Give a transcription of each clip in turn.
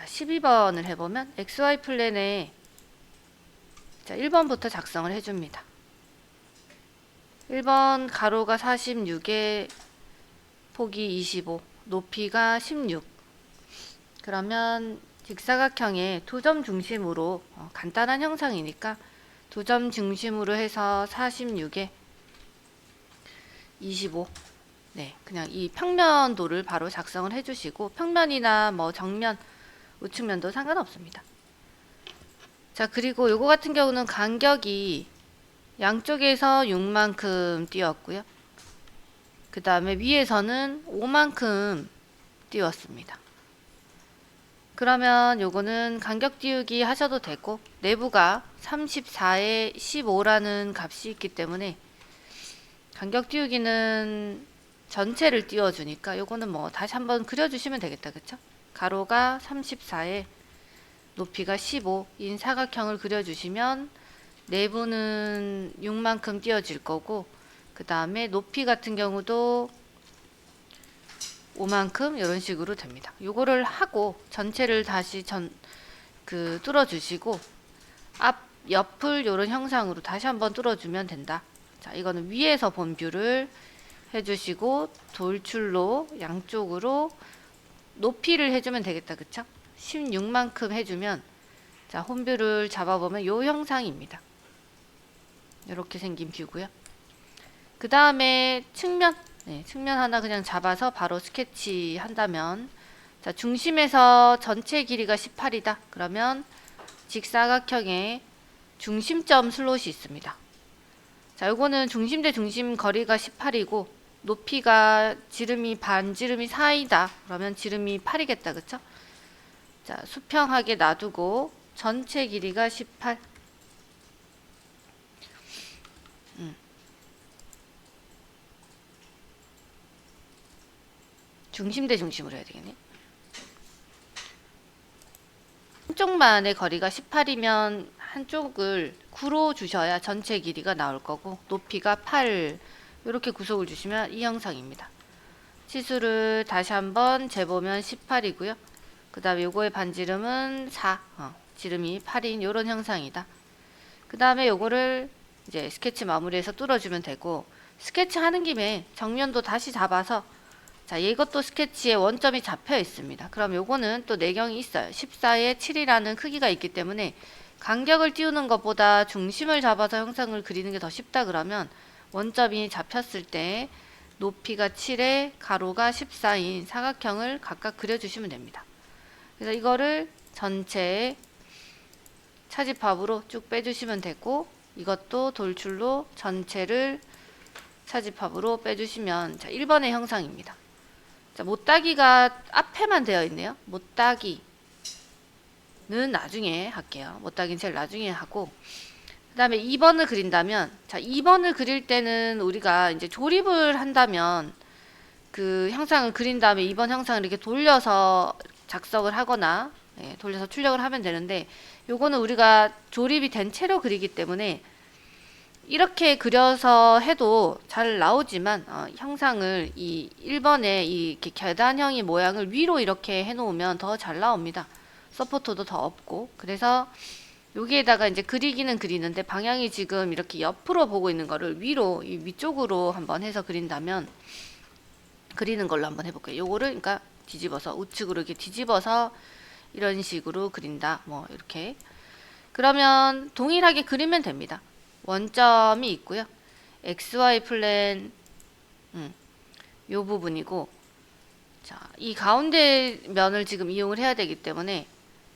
자, 12번을 해보면 XY 플랜에 자, 1번부터 작성을 해줍니다. 1번 가로가 46에 폭이 25, 높이가 16. 그러면 직사각형의 두 점 중심으로 간단한 형상이니까 두 점 중심으로 해서 46에 25. 네, 그냥 이 평면도를 바로 작성을 해주시고 평면이나 뭐 정면, 우측면도 상관없습니다. 자, 그리고 요거 같은 경우는 간격이 양쪽에서 6만큼 띄웠고요. 그 다음에 위에서는 5만큼 띄웠습니다. 그러면 요거는 간격 띄우기 하셔도 되고 내부가 34에 15라는 값이 있기 때문에 간격 띄우기는 전체를 띄워주니까 요거는 뭐 다시 한번 그려주시면 되겠다. 그쵸? 가로가 34에 높이가 15인 사각형을 그려주시면 내부는 6만큼 띄워질 거고 그 다음에 높이 같은 경우도 5만큼 이런 식으로 됩니다. 요거를 하고 전체를 다시 뚫어주시고 앞 옆을 요런 형상으로 다시 한번 뚫어주면 된다. 자, 이거는 위에서 본 뷰를 해주시고 돌출로 양쪽으로 높이를 해주면 되겠다. 그쵸? 16만큼 해주면 자, 홈뷰를 잡아보면 요 형상입니다. 이렇게 생긴 뷰고요. 그 다음에 측면, 측면 하나 그냥 잡아서 바로 스케치 한다면 자, 중심에서 전체 길이가 18이다. 그러면 직사각형에 중심점 슬롯이 있습니다. 자, 요거는 중심 대 중심 거리가 18이고 높이가 지름이 반지름이 4이다. 그러면 지름이 8이겠다. 그쵸? 자, 수평하게 놔두고 전체 길이가 18. 중심 대 중심으로 해야 되겠네. 한쪽만의 거리가 18이면 한쪽을 9로 주셔야 전체 길이가 나올 거고 높이가 8 이렇게 구속을 주시면 이 형상입니다. 치수를 다시 한번 재보면 18이고요. 그 다음에 요거의 반지름은 4, 지름이 8인 요런 형상이다. 그 다음에 요거를 이제 스케치 마무리해서 뚫어주면 되고 스케치 하는 김에 정면도 다시 잡아서 자, 이것도 스케치에 원점이 잡혀 있습니다. 그럼 요거는 또 내경이 있어요. 14에 7이라는 크기가 있기 때문에 간격을 띄우는 것보다 중심을 잡아서 형상을 그리는 게 더 쉽다 그러면 원점이 잡혔을 때 높이가 7에 가로가 14인 사각형을 각각 그려주시면 됩니다. 그래서 이거를 전체 차집합으로 쭉 빼주시면 되고 이것도 돌출로 전체를 차집합으로 빼주시면 자, 1번의 형상입니다. 자, 못따기가 앞에만 되어 있네요. 못따기는 나중에 할게요. 못따기는 제일 나중에 하고 그 다음에 2번을 그린다면 자, 2번을 그릴 때는 우리가 이제 조립을 한다면 그 형상을 그린 다음에 2번 형상을 이렇게 돌려서 작성을 하거나 돌려서 출력을 하면 되는데 요거는 우리가 조립이 된 채로 그리기 때문에 이렇게 그려서 해도 잘 나오지만 형상을 이 1번의 이 계단형의 모양을 위로 이렇게 해 놓으면 더 잘 나옵니다. 서포터도 더 없고 그래서 여기에다가 이제 그리기는 그리는데 방향이 지금 이렇게 옆으로 보고 있는 거를 위로 이 위쪽으로 한번 해서 그린다면 그리는 걸로 한번 해볼게요. 요거를 그러니까 뒤집어서 우측으로 이렇게 뒤집어서 이런 식으로 그린다. 뭐 이렇게 그러면 동일하게 그리면 됩니다. 원점이 있고요. XY 플랜 요 부분이고 자, 이 가운데 면을 지금 이용을 해야 되기 때문에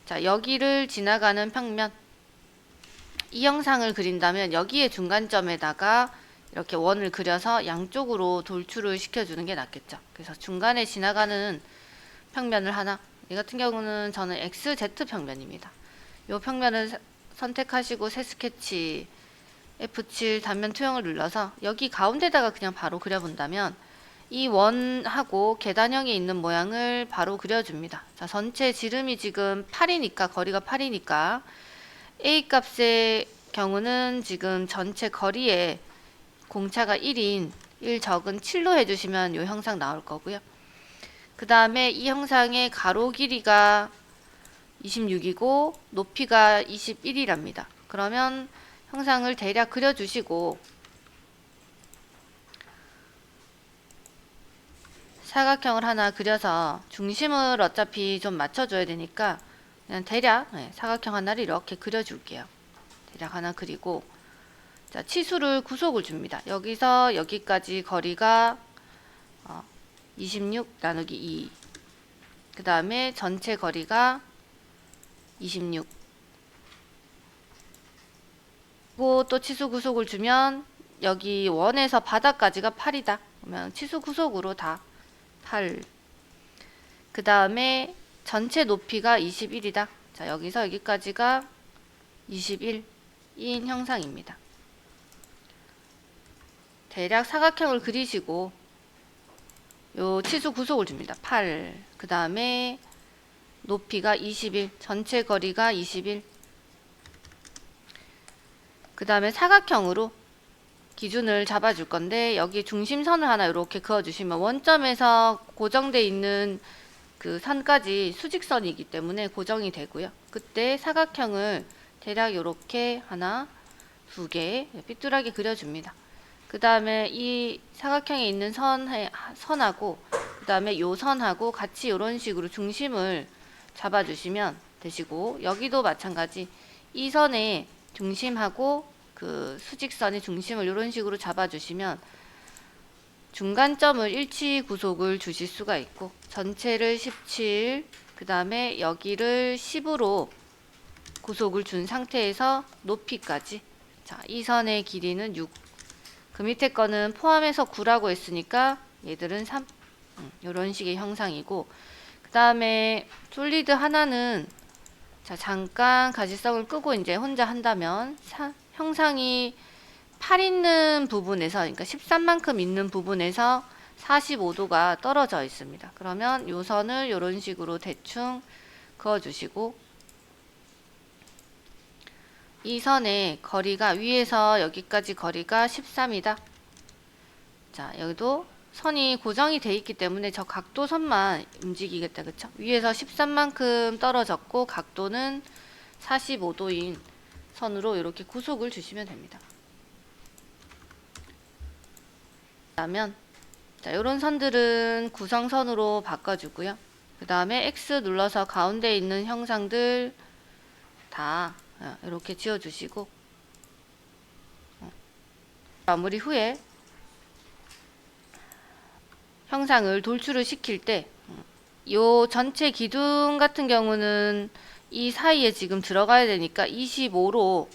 자, 여기를 지나가는 평면 이 형상을 그린다면 여기에 중간점에다가 이렇게 원을 그려서 양쪽으로 돌출을 시켜주는 게 낫겠죠. 그래서 중간에 지나가는 평면을 하나 이 같은 경우는 저는 XZ 평면입니다. 이 평면을 선택하시고 새 스케치 F7 단면 투영을 눌러서 여기 가운데다가 그냥 바로 그려본다면 이 원하고 계단형에 있는 모양을 바로 그려줍니다. 자, 전체 지름이 지금 8이니까 거리가 8이니까 A 값의 경우는 지금 전체 거리에 공차가 1인 1 적은 7로 해주시면 이 형상 나올 거고요. 그 다음에 이 형상의 가로 길이가 26이고 높이가 21이랍니다. 그러면 형상을 대략 그려주시고 사각형을 하나 그려서 중심을 어차피 좀 맞춰줘야 되니까 그냥 대략 사각형 하나를 이렇게 그려줄게요. 대략 하나 그리고 자, 치수를 구속을 줍니다. 여기서 여기까지 거리가 26 나누기 2. 그 다음에 전체 거리가 26. 그리고 또 치수 구속을 주면 여기 원에서 바닥까지가 8이다. 그러면 치수 구속으로 다 8. 그 다음에 전체 높이가 21이다. 자, 여기서 여기까지가 21인 형상입니다. 대략 사각형을 그리시고 요 치수 구속을 줍니다. 8. 그 다음에 높이가 21. 전체 거리가 21. 그 다음에 사각형으로 기준을 잡아줄 건데 여기 중심선을 하나 이렇게 그어주시면 원점에서 고정되어 있는 그 선까지 수직선이기 때문에 고정이 되고요. 그때 사각형을 대략 이렇게 하나, 두 개 삐뚤하게 그려줍니다. 그 다음에 이 사각형에 있는 선하고 그 다음에 요 선하고 같이 이런 식으로 중심을 잡아주시면 되시고 여기도 마찬가지 이 선에 중심하고 그 수직선의 중심을 이런 식으로 잡아주시면 중간점을 일치 구속을 주실 수가 있고 전체를 17, 그 다음에 여기를 10으로 구속을 준 상태에서 높이까지 자, 이 선의 길이는 6. 그 밑에 거는 포함해서 9라고 했으니까 얘들은 3. 이런 식의 형상이고 그 다음에 솔리드 하나는 자, 잠깐 가시성을 끄고 이제 혼자 한다면 형상이 8 있는 부분에서 그러니까 13만큼 있는 부분에서 45도가 떨어져 있습니다. 그러면 요 선을 이런 식으로 대충 그어주시고 이 선의 거리가 위에서 여기까지 거리가 13이다. 자, 여기도 선이 고정이 돼 있기 때문에 저 각도선만 움직이겠다. 그쵸? 위에서 13만큼 떨어졌고 각도는 45도인 선으로 이렇게 구속을 주시면 됩니다. 그러면 자, 이런 선들은 구성선으로 바꿔주고요. 그 다음에 X 눌러서 가운데 있는 형상들 다 이렇게 지워주시고 마무리 후에 형상을 돌출을 시킬 때 요 전체 기둥 같은 경우는 이 사이에 지금 들어가야 되니까 25로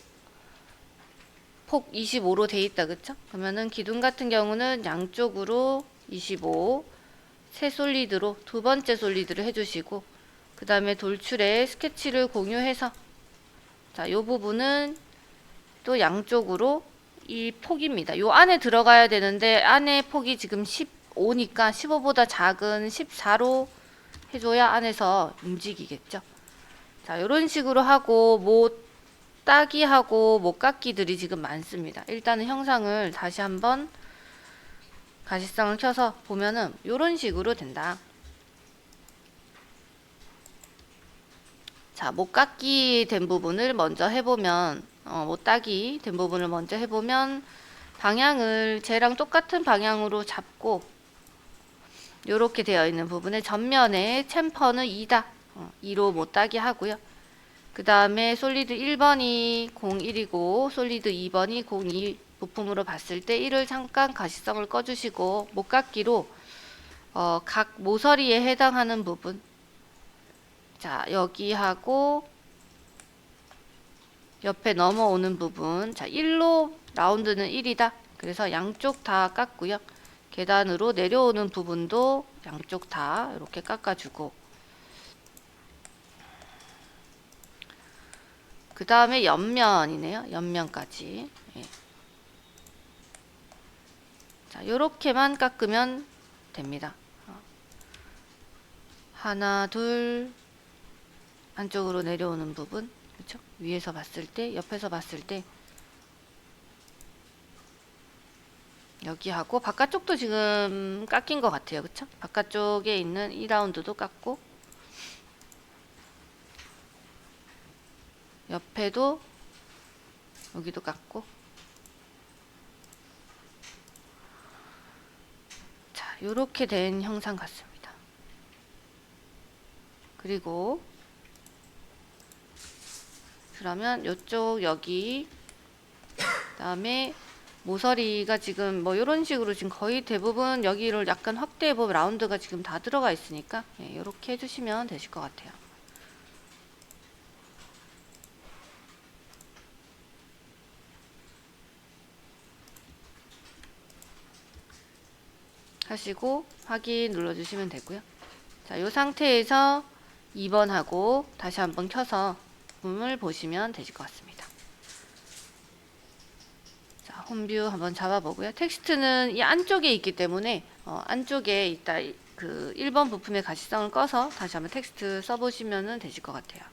폭 25로 돼 있다. 그쵸? 그러면은 기둥 같은 경우는 양쪽으로 25 새 솔리드로 두 번째 솔리드를 해주시고 그 다음에 돌출에 스케치를 공유해서 자, 요 부분은 또 양쪽으로 이 폭입니다. 요 안에 들어가야 되는데 안에 폭이 지금 15니까 15보다 작은 14로 해줘야 안에서 움직이겠죠. 자, 요런 식으로 하고 못 따기하고 못 깎기들이 지금 많습니다. 일단은 형상을 다시 한번 가시성을 켜서 보면은 요런 식으로 된다. 자, 못 깎기 된 부분을 먼저 해보면 못 따기 된 부분을 먼저 해보면 방향을 쟤랑 똑같은 방향으로 잡고 요렇게 되어 있는 부분에 전면에 챔퍼는 2다. 2로 못 따기 하고요. 그 다음에 솔리드 1번이 01이고 솔리드 2번이 02 부품으로 봤을 때 1을 잠깐 가시성을 꺼주시고 못깎기로 각 모서리에 해당하는 부분 자, 여기하고 옆에 넘어오는 부분 자, 1로 라운드는 1이다. 그래서 양쪽 다 깎고요. 계단으로 내려오는 부분도 양쪽 다 이렇게 깎아주고 그 다음에 옆면이네요. 옆면까지 예. 자, 요렇게만 깎으면 됩니다. 하나, 둘 안쪽으로 내려오는 부분 그렇죠? 위에서 봤을 때 옆에서 봤을 때 여기 하고 바깥쪽도 지금 깎인 것 같아요. 그쵸? 바깥쪽에 있는 2라운드도 깎고 옆에도 여기도 깎고. 자, 요렇게 된 형상 같습니다. 그리고 그러면 요쪽 여기 그다음에 모서리가 지금 뭐 이런 식으로 지금 거의 대부분 여기를 약간 확대해 보면 라운드가 지금 다 들어가 있으니까 이렇게 해주시면 되실 것 같아요. 하시고 확인 눌러주시면 되고요. 자, 이 상태에서 2번하고 다시 한번 켜서 부품을 보시면 되실 것 같습니다. 자, 홈뷰 한번 잡아보고요. 텍스트는 이 안쪽에 있기 때문에 안쪽에 있다 그 1번 부품의 가시성을 꺼서 다시 한번 텍스트 써보시면 되실 것 같아요.